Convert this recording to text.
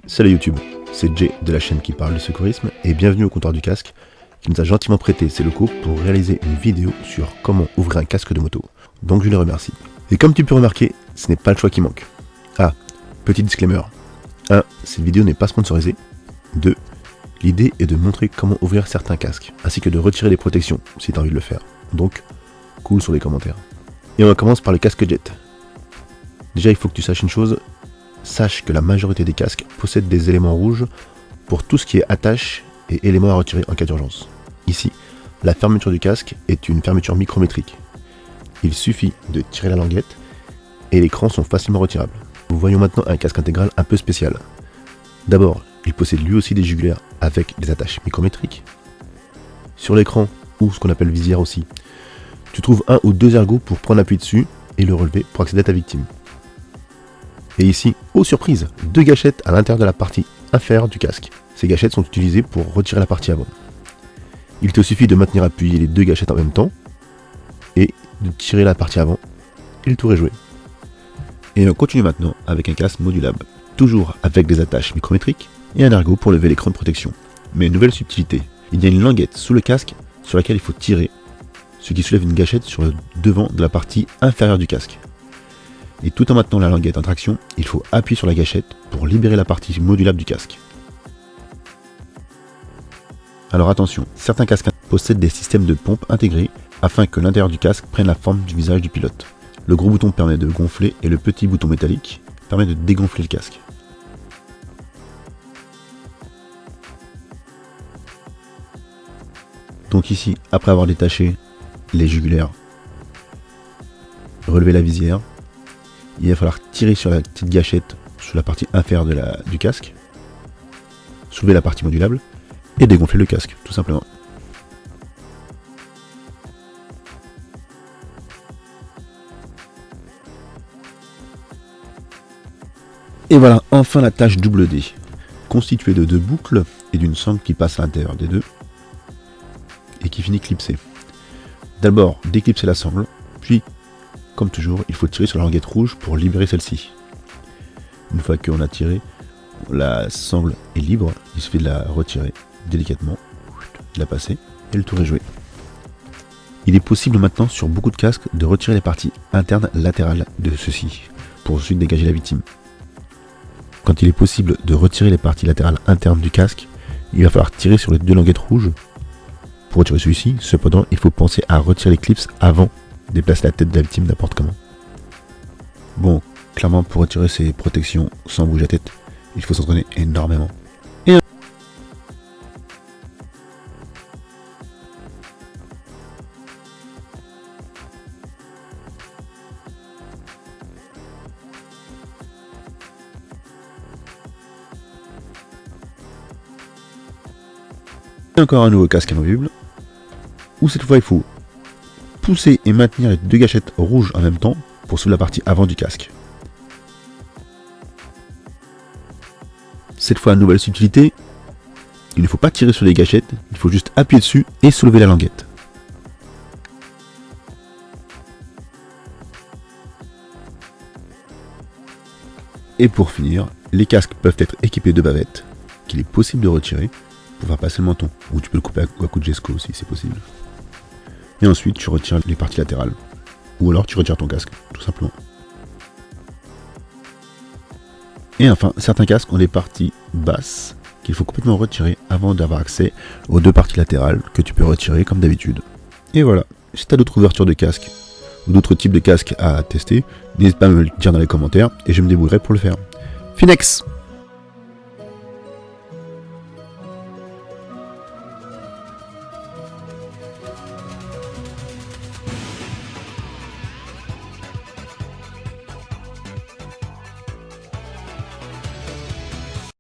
Salut YouTube, c'est Jay de la chaîne qui parle du secourisme et bienvenue au comptoir du casque qui nous a gentiment prêté ses locaux pour réaliser une vidéo sur comment ouvrir un casque de moto. Donc je les remercie. Et comme tu peux remarquer, ce n'est pas le choix qui manque. Ah, petit disclaimer. 1. Cette vidéo n'est pas sponsorisée. 2. L'idée est de montrer comment ouvrir certains casques, ainsi que de retirer les protections si tu as envie de le faire. Donc, cool sur les commentaires. Et on commence par le casque jet. Déjà il faut que tu saches une chose. Sache que la majorité des casques possèdent des éléments rouges pour tout ce qui est attache et éléments à retirer en cas d'urgence. Ici, la fermeture du casque est une fermeture micrométrique. Il suffit de tirer la languette et les crans sont facilement retirables. Nous voyons maintenant un casque intégral un peu spécial. D'abord, il possède lui aussi des jugulaires avec des attaches micrométriques. Sur l'écran, ou ce qu'on appelle visière aussi, tu trouves un ou deux ergots pour prendre appui dessus et le relever pour accéder à ta victime. Et ici, oh surprise, deux gâchettes à l'intérieur de la partie inférieure du casque. Ces gâchettes sont utilisées pour retirer la partie avant. Il te suffit de maintenir appuyé les deux gâchettes en même temps et de tirer la partie avant et le tour est joué. Et on continue maintenant avec un casque modulable, toujours avec des attaches micrométriques et un ergot pour lever l'écran de protection. Mais une nouvelle subtilité, il y a une languette sous le casque sur laquelle il faut tirer, ce qui soulève une gâchette sur le devant de la partie inférieure du casque. Et tout en maintenant la languette en traction, il faut appuyer sur la gâchette pour libérer la partie modulable du casque. Alors attention, certains casques possèdent des systèmes de pompe intégrés afin que l'intérieur du casque prenne la forme du visage du pilote. Le gros bouton permet de gonfler et le petit bouton métallique permet de dégonfler le casque. Donc ici, après avoir détaché les jugulaires, relever la visière, il va falloir tirer sur la petite gâchette sur la partie inférieure du casque, soulever la partie modulable et dégonfler le casque, tout simplement. Et voilà, enfin la tâche double D, constituée de deux boucles et d'une sangle qui passe à l'intérieur des deux et qui finit clipsée. D'abord, déclipser la sangle, puis comme toujours, il faut tirer sur la languette rouge pour libérer celle-ci. Une fois qu'on a tiré, la sangle est libre, il suffit de la retirer délicatement, de la passer et le tour est joué. Il est possible maintenant sur beaucoup de casques de retirer les parties internes latérales de ceux-ci pour ensuite dégager la victime. Quand il est possible de retirer les parties latérales internes du casque, il va falloir tirer sur les deux languettes rouges pour retirer celui-ci. Cependant, il faut penser à retirer les clips avant déplacer la tête de la victime n'importe comment. Bon, clairement pour retirer ces protections sans bouger la tête, il faut s'entraîner énormément. Et encore un nouveau casque amovible, où cette fois il faut pousser et maintenir les deux gâchettes rouges en même temps pour soulever la partie avant du casque. Cette fois, nouvelle subtilité, il ne faut pas tirer sur les gâchettes, il faut juste appuyer dessus et soulever la languette. Et pour finir, les casques peuvent être équipés de bavettes qu'il est possible de retirer pour faire passer le menton, ou tu peux le couper à coup de jesco aussi, c'est possible. Et ensuite tu retires les parties latérales. Ou alors tu retires ton casque, tout simplement. Et enfin, certains casques ont des parties basses qu'il faut complètement retirer avant d'avoir accès aux deux parties latérales que tu peux retirer comme d'habitude. Et voilà, si tu as d'autres ouvertures de casques ou d'autres types de casques à tester, n'hésite pas à me le dire dans les commentaires et je me débrouillerai pour le faire. Finex!